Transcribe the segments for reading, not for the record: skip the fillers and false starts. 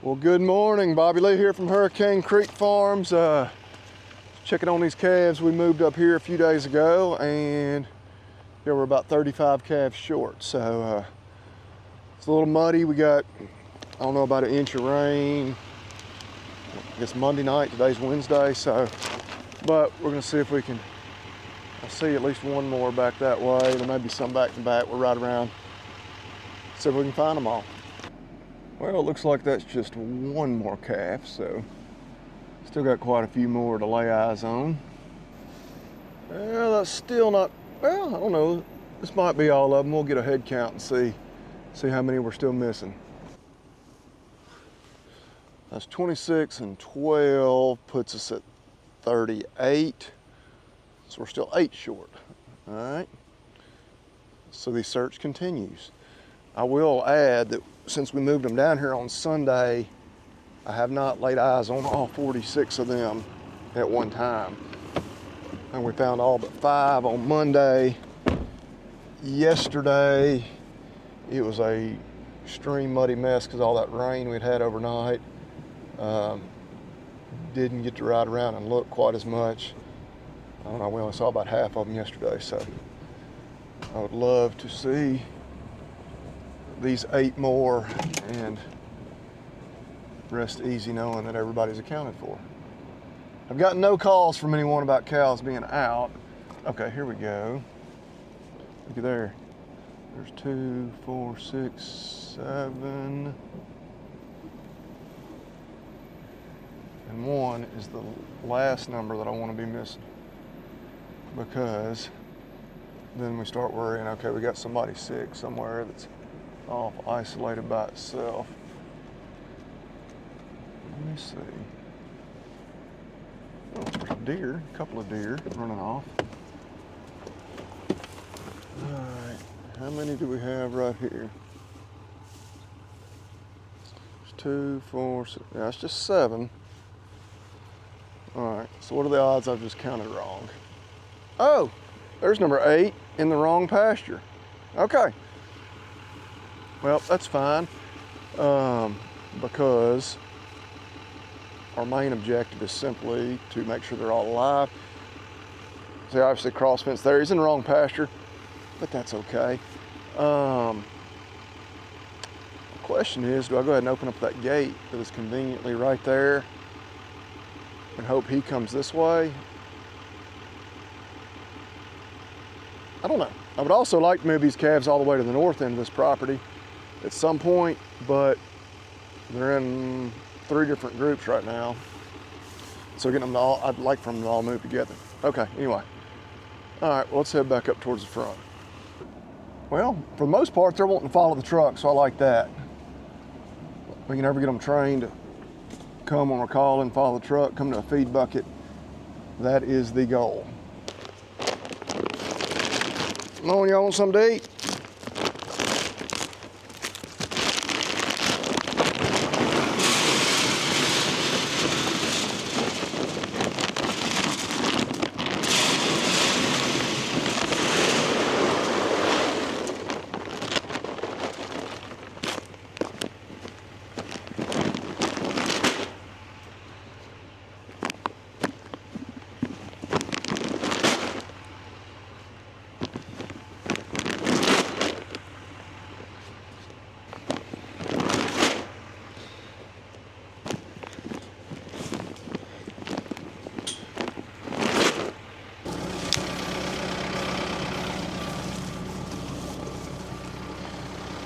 Well, good morning. Bobby Lee here from Hurricane Creek Farms. Checking on these calves. We moved up here a few days ago and yeah, we're about 35 calves short. So it's a little muddy. We got, I don't know, about an inch of rain. I guess Monday night, today's Wednesday. So, but we're gonna see if we can, I see at least one more back that way. There may be some back to back. We're right around. See if we can find them all. Well, it looks like that's just one more calf, so still got quite a few more to lay eyes on. Well, that's still not, well, I don't know. This might be all of them. We'll get a head count and see how many we're still missing. That's 26 and 12 puts us at 38. So we're still 8 short, all right? So the search continues. I will add that since we moved them down here on Sunday, I have not laid eyes on all 46 of them at one time. And we found all but 5 on Monday. Yesterday, it was a extreme muddy mess because all that rain we'd had overnight. Didn't get to ride around and look quite as much. I don't know, we only saw about half of them yesterday, so I would love to see these 8 more and rest easy knowing that everybody's accounted for. I've gotten no calls from anyone about cows being out. Okay, here we go. Look at there. There's 2, 4, 6, 7. And 1 is the last number that I want to be missing, because then we start worrying, okay, we got somebody sick somewhere that's off isolated by itself. Let me see. Oh, there's a deer, a couple of deer running off. All right, how many do we have right here? There's 2, 4, 6, yeah, that's just 7. All right, so what are the odds I've just counted wrong? Oh, there's number 8 in the wrong pasture. Okay. Well, that's fine, because our main objective is simply to make sure they're all alive. See, obviously cross fence there. He's in the wrong pasture, but that's okay. The question is, do I go ahead and open up that gate that is conveniently right there and hope he comes this way? I don't know. I would also like to move these calves all the way to the north end of this property at some point, but they're in 3 different groups right now. So getting them all, I'd like for them to all move together. Okay, anyway. All right, well, let's head back up towards the front. Well, for the most part, they're wanting to follow the truck, so I like that. We can never get them trained to come when we're calling, follow the truck, come to a feed bucket. That is the goal. Come on, y'all want something to eat?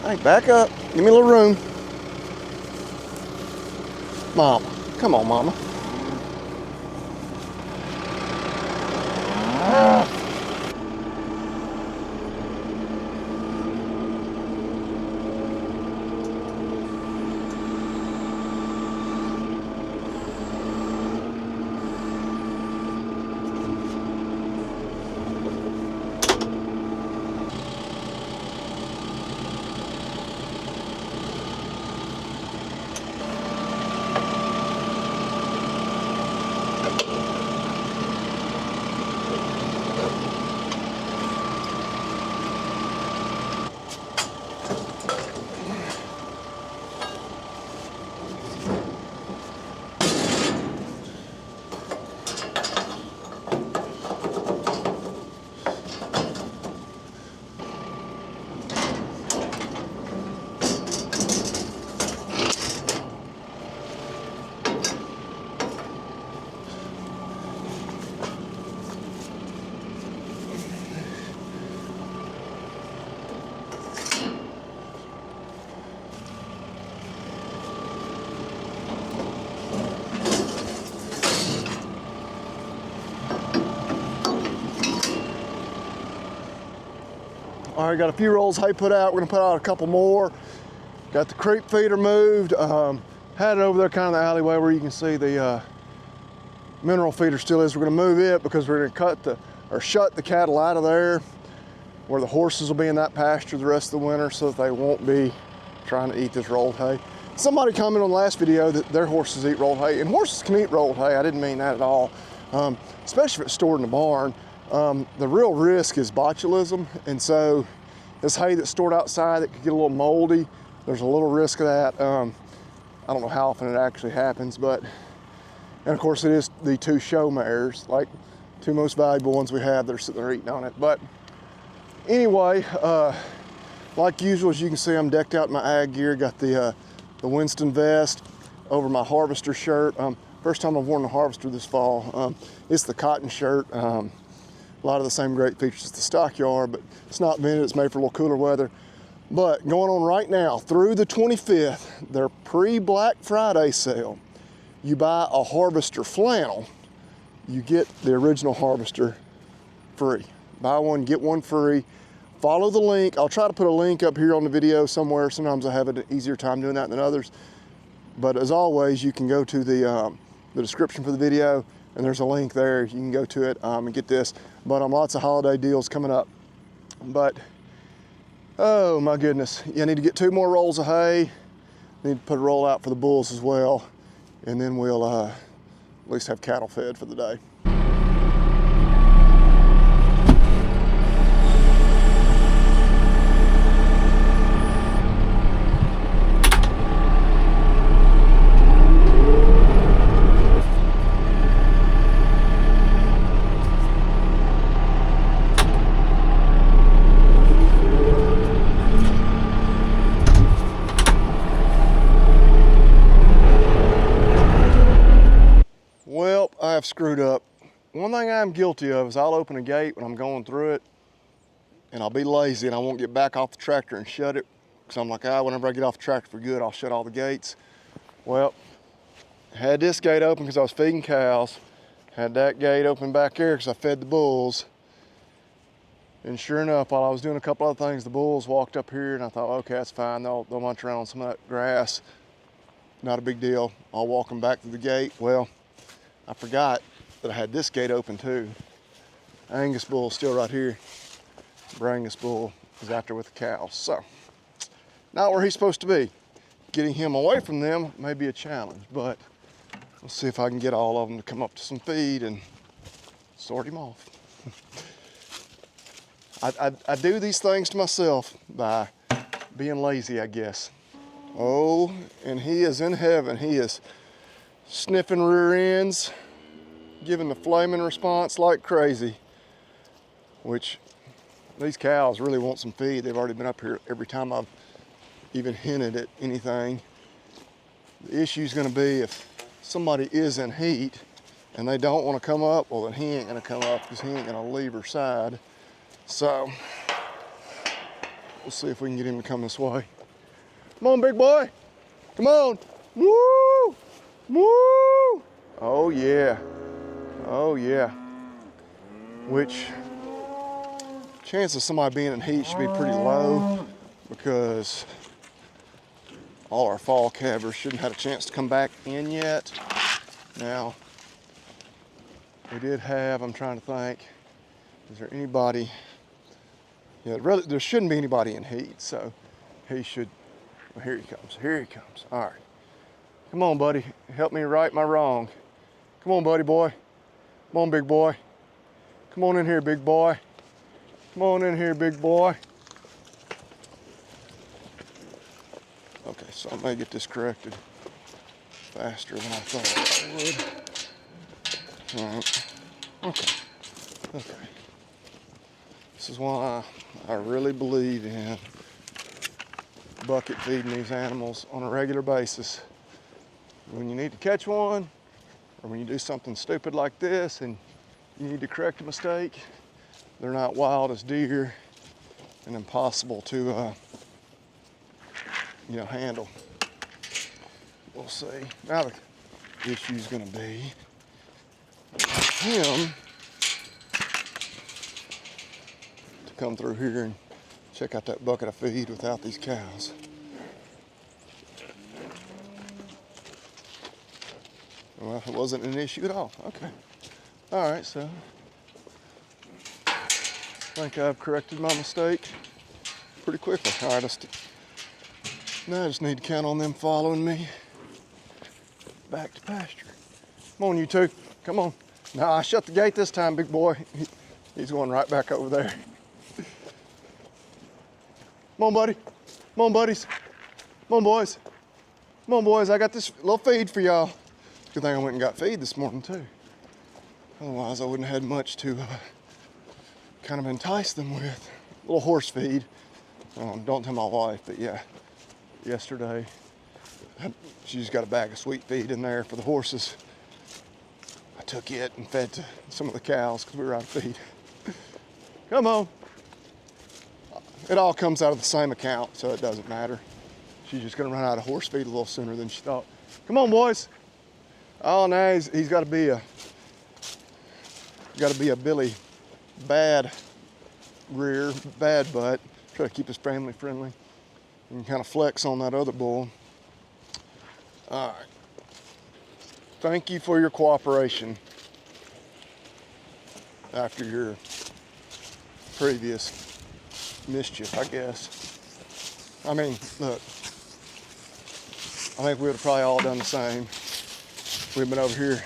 Hey, back up. Give me a little room. Mama. Come on, Mama. right, got a few rolls of hay put out. We're gonna put out a couple more. Got the creep feeder moved. Had it over there kind of the alleyway where you can see the mineral feeder still is. We're gonna move it because we're gonna shut the cattle out of there where the horses will be in that pasture the rest of the winter so that they won't be trying to eat this rolled hay. Somebody commented on the last video that their horses eat rolled hay, and horses can eat rolled hay. I didn't mean that at all, especially if it's stored in the barn. The real risk is botulism, and so this hay that's stored outside that could get a little moldy, there's a little risk of that. I don't know how often it actually happens, and of course it is the two show mares, like two most valuable ones we have that are sitting there eating on it. But anyway, like usual, as you can see, I'm decked out in my ag gear. Got the Winston vest over my harvester shirt. First time I've worn a harvester this fall. It's the cotton shirt. A lot of the same great features as the stockyard, but it's not vented, it's made for a little cooler weather. But going on right now through the 25th, their pre-Black Friday sale, you buy a harvester flannel, you get the original harvester free. Buy one, get one free. Follow the link. I'll try to put a link up here on the video somewhere. Sometimes I have an easier time doing that than others. But as always, you can go to the description for the video, and there's a link there. You can go to it and get this. But lots of holiday deals coming up. But oh my goodness, I need to get 2 more rolls of hay. Need to put a roll out for the bulls as well, and then we'll at least have cattle fed for the day. I've screwed up. One thing I'm guilty of is I'll open a gate when I'm going through it, and I'll be lazy and I won't get back off the tractor and shut it, because I'm like, whenever I get off the tractor for good, I'll shut all the gates. Well, had this gate open because I was feeding cows, had that gate open back there because I fed the bulls, and sure enough, while I was doing a couple other things, the bulls walked up here, and I thought, okay, that's fine, they'll munch around on some of that grass, not a big deal. I'll walk them back to the gate. Well, I forgot that I had this gate open too. Angus bull's still right here. Brangus bull is out there with the cows. So, not where he's supposed to be. Getting him away from them may be a challenge, but let's see if I can get all of them to come up to some feed and sort him off. I do these things to myself by being lazy, I guess. Oh, and he is in heaven. He is sniffing rear ends, giving the flaming response like crazy, which these cows really want some feed. They've already been up here every time I've even hinted at anything. The issue is going to be if somebody is in heat and they don't want to come up, well then he ain't going to come up because he ain't going to leave her side. So we'll see if we can get him to come this way. Come on, big boy. Come on. Woo! Woo! Oh yeah. Oh yeah. Which chance of somebody being in heat should be pretty low, because all our fall calvers shouldn't have had a chance to come back in yet. Now, we did have, I'm trying to think, is there anybody, really, there shouldn't be anybody in heat, so he should, well, here he comes, all right. Come on, buddy, help me right my wrong. Come on, buddy boy. Come on, big boy. Come on in here, big boy. Come on in here, big boy. Okay, so I may get this corrected faster than I thought I would. All right, okay. This is why I really believe in bucket feeding these animals on a regular basis. When you need to catch one, or when you do something stupid like this and you need to correct a mistake, they're not wild as deer and impossible to handle. We'll see. Now the issue is going to be him to come through here and Check out that bucket of feed without these cows. Well, it wasn't an issue at all. Okay. All right, so I think I've corrected my mistake pretty quickly. All right, now I just need to count on them following me back to pasture. Come on, you two. Come on. No, I shut the gate this time, big boy. He's going right back over there. Come on, buddy. Come on, buddies. Come on, boys. Come on, boys. I got this little feed for y'all. Good thing I went and got feed this morning, too. Otherwise, I wouldn't have had much to kind of entice them with. A little horse feed. Don't tell my wife, but yeah, yesterday, she's got a bag of sweet feed in there for the horses. I took it and fed to some of the cows because we were out of feed. Come on. It all comes out of the same account, so it doesn't matter. She's just gonna run out of horse feed a little sooner than she thought. Come on, boys. Oh, now he's got to be a Billy bad rear, bad butt. Try to keep his family friendly and kind of flex on that other bull. All right. Thank you for your cooperation after your previous mischief, I guess. I mean, look, I think we would have probably all done the same. We've been over here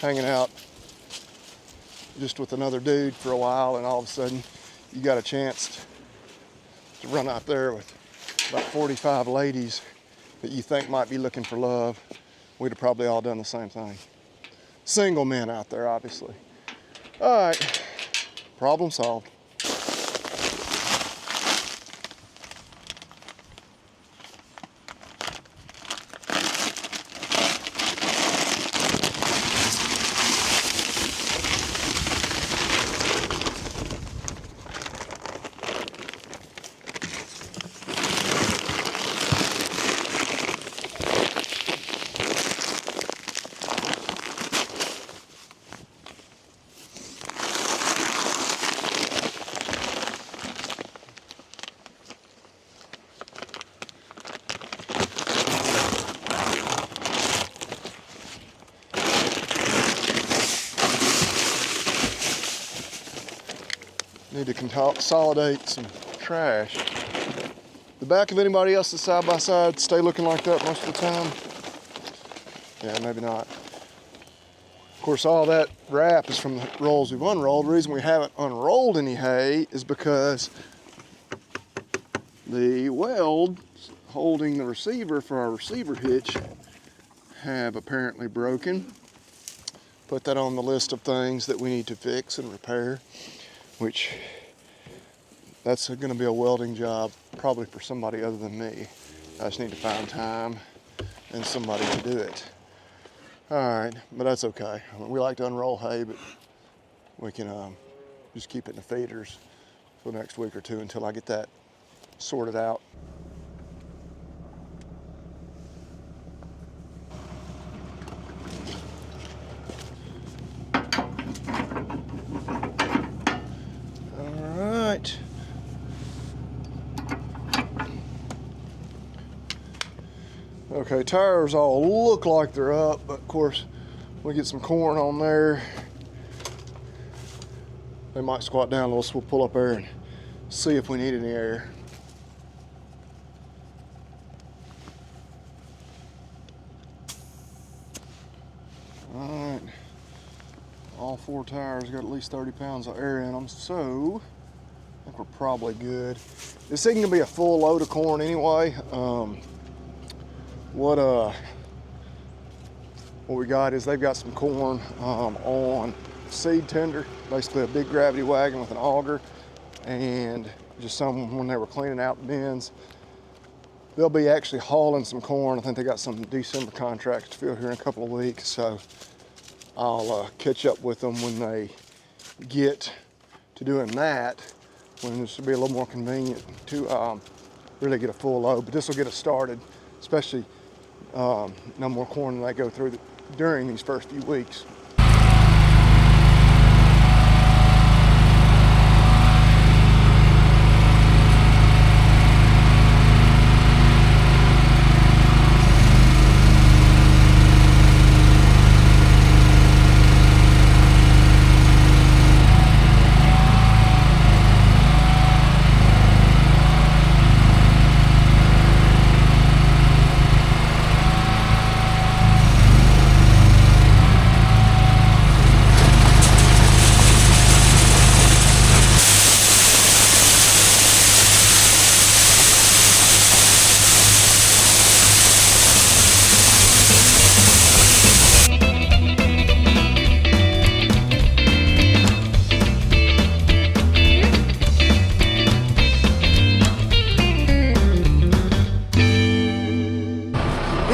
hanging out just with another dude for a while, and all of a sudden you got a chance to run out there with about 45 ladies that you think might be looking for love. We'd have probably all done the same thing. Single men out there, obviously. All right, problem solved. Need to consolidate some trash. The back of anybody else's side-by-side stay looking like that most of the time? Yeah, maybe not. Of course, all that wrap is from the rolls we've unrolled. The reason we haven't unrolled any hay is because the welds holding the receiver for our receiver hitch have apparently broken. Put that on the list of things that we need to fix and repair, which that's going to be a welding job probably for somebody other than me. I just need to find time and somebody to do it. All right, but that's okay. I mean, we like to unroll hay, but we can just keep it in the feeders for the next week or two until I get that sorted out. Okay, tires all look like they're up, but of course, we get some corn on there. They might squat down a little, so we'll pull up there and see if we need any air. All right, all four tires got at least 30 pounds of air in them, so I think we're probably good. This isn't gonna be a full load of corn anyway. What we got is they've got some corn on seed tender, basically a big gravity wagon with an auger, and just some when they were cleaning out the bins. They'll be actually hauling some corn. I think they got some December contracts to fill here in a couple of weeks, so I'll catch up with them when they get to doing that, when this will be a little more convenient to really get a full load. But this will get us started, especially no more corn than I go through during these first few weeks.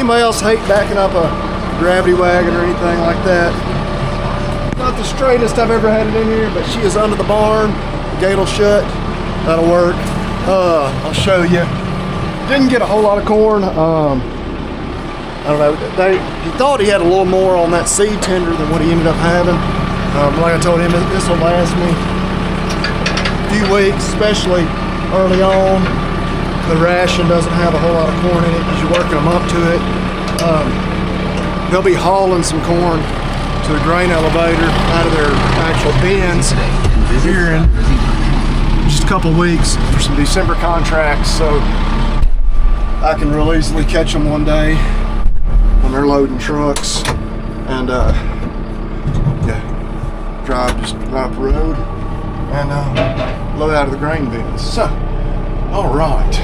Anybody else hate backing up a gravity wagon or anything like that? Not the straightest I've ever had it in here, but she is under the barn. The gate will shut. That'll work. I'll show you. Didn't get a whole lot of corn. I don't know. He thought he had a little more on that seed tender than what he ended up having. Like I told him, this will last me a few weeks, especially early on. The ration doesn't have a whole lot of corn in it because you're working them up to it. They'll be hauling some corn to the grain elevator out of their actual bins here in just a couple weeks for some December contracts, so I can real easily catch them one day when they're loading trucks and drive the road and load out of the grain bins. So, all right,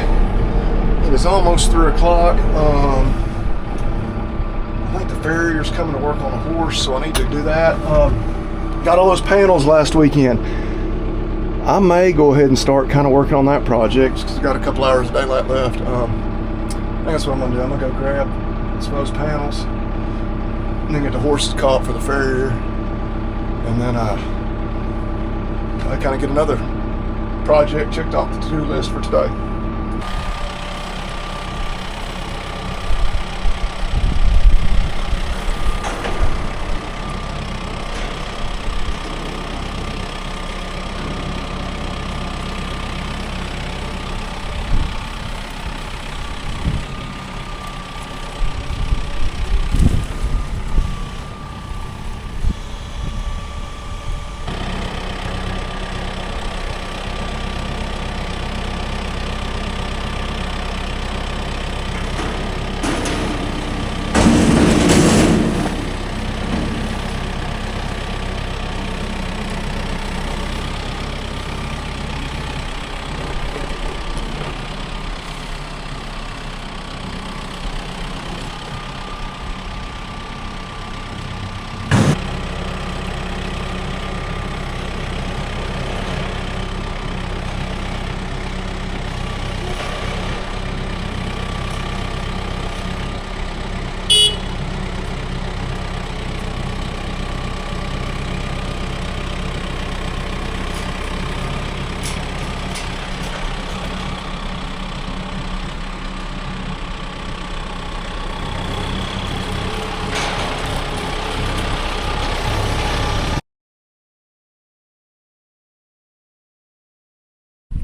it is almost 3 o'clock. I think the farrier's coming to work on a horse, so I need to do that. Got all those panels last weekend. I may go ahead and start kind of working on that project because I've got a couple hours of daylight left. I think that's what I'm gonna do. I'm gonna go grab some of those panels and then get the horses caught for the farrier, and then I kind of get another project checked off the to-do list for today.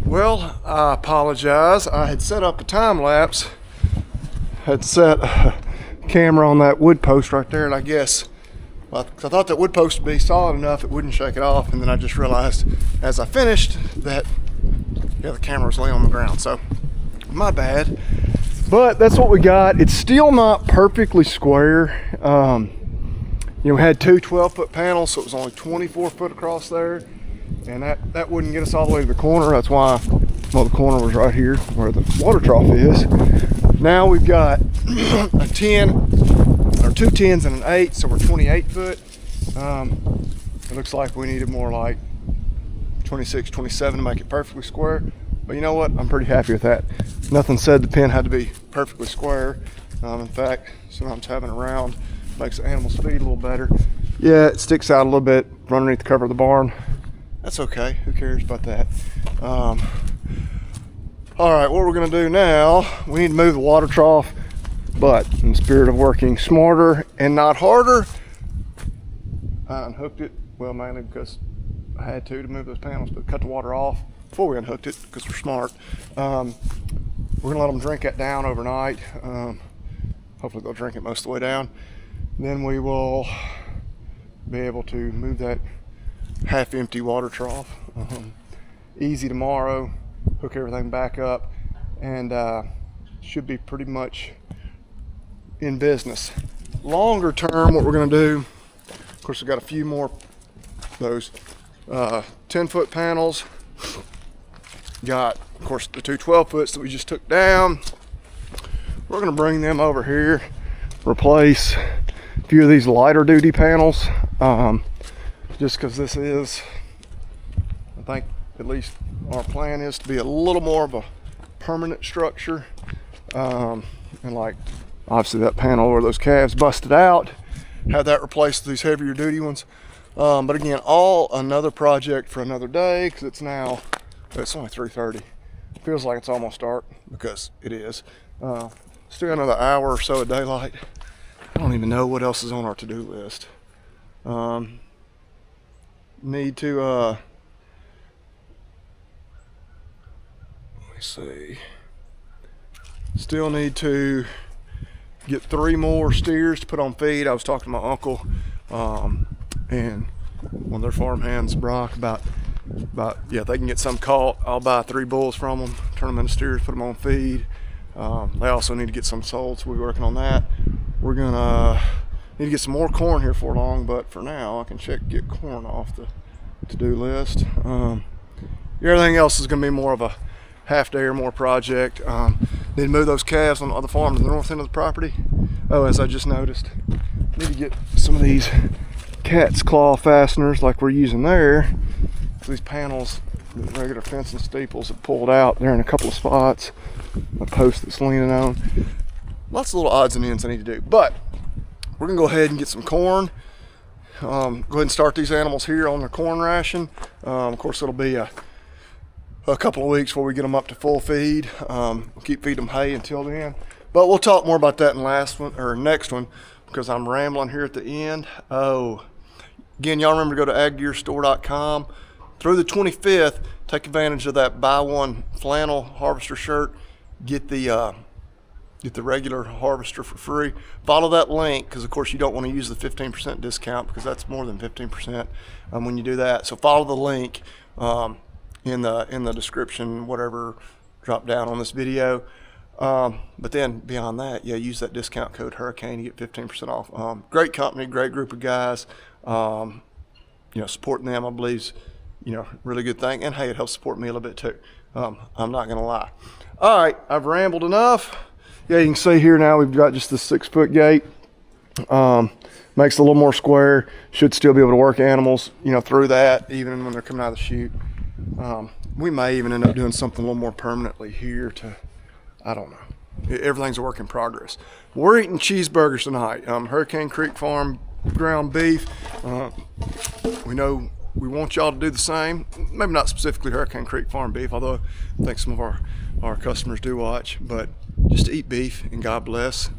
Well, I apologize. I had set up a time lapse, had set a camera on that wood post right there, and I guess, well, I thought that wood post would be solid enough it wouldn't shake it off, and then I just realized as I finished that, yeah, the camera was laying on the ground, so my bad. But that's what we got. It's still not perfectly square. You know, we had two 12-foot panels, so it was only 24 foot across there. And that wouldn't get us all the way to the corner. That's why, well, the corner was right here where the water trough is. Now we've got a 10, or two 10s and an 8, so we're 28 foot. It looks like we needed more like 26, 27 to make it perfectly square. But you know what? I'm pretty happy with that. Nothing said the pen had to be perfectly square. In fact, sometimes having a round makes the animals feed a little better. Yeah, it sticks out a little bit underneath the cover of the barn. That's okay, who cares about that? All right, what we're gonna do now, we need to move the water trough, but in the spirit of working smarter and not harder, I unhooked it, well, mainly because I had to move those panels, but cut the water off before we unhooked it, because we're smart. We're gonna let them drink that down overnight. Hopefully they'll drink it most of the way down. Then we will be able to move that half empty water trough. Easy tomorrow, hook everything back up, and should be pretty much in business. Longer term, what we're gonna do, of course we've got a few more those 10-foot panels. Got, of course, the two 12-foots that we just took down. We're gonna bring them over here, replace a few of these lighter duty panels. Just because this is, I think at least our plan is to be a little more of a permanent structure, and like Obviously that panel where those calves busted out, had that replaced with these heavier duty ones. But again, all another project for another day, because it's only 3:30. Feels like it's almost dark, because it is. Still another hour or so of daylight. I don't even know what else is on our to-do list. Need to, let me see. Still need to get 3 more steers to put on feed. I was talking to my uncle and one of their farm hands, Brock, about yeah, if they can get some caught, I'll buy 3 bulls from them, turn them into steers, put them on feed. They also need to get some sold, so we're working on that. We're gonna need to get some more corn here for long, but for now I can get corn off the to-do list. Everything else is gonna be more of a half day or more project. Need to move those calves on the other farm to the north end of the property. Oh, as I just noticed, need to get some of these cat's claw fasteners like we're using there. These panels, the regular fence and steeples have pulled out. They're in a couple of spots. A post that's leaning on. Lots of little odds and ends I need to do, but we're gonna go ahead and get some corn. Go ahead and start these animals here on their corn ration. Of course, it'll be a couple of weeks before we get them up to full feed. We'll keep feeding them hay until then, but we'll talk more about that in next one, because I'm rambling here at the end. Oh, again, y'all remember to go to aggearstore.com. Through the 25th, take advantage of that buy one flannel harvester shirt. Get the regular harvester for free. Follow that link, because of course you don't want to use the 15% discount, because that's more than 15% when you do that. So follow the link in the description, whatever, drop down on this video. But then beyond that, yeah, use that discount code Hurricane to get 15% off. Great company, great group of guys. Supporting them, I believe, is, really good thing. And hey, it helps support me a little bit too. I'm not gonna lie. All right, I've rambled enough. Yeah, you can see here now we've got just the 6-foot gate. Makes it a little more square. Should still be able to work animals, through that, even when they're coming out of the chute. We may even end up doing something a little more permanently here I don't know. Everything's a work in progress. We're eating cheeseburgers tonight. Hurricane Creek Farm ground beef. We know we want y'all to do the same. Maybe not specifically Hurricane Creek Farm beef, although I think some of our customers do watch, but just eat beef and God bless.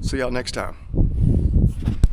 See y'all next time.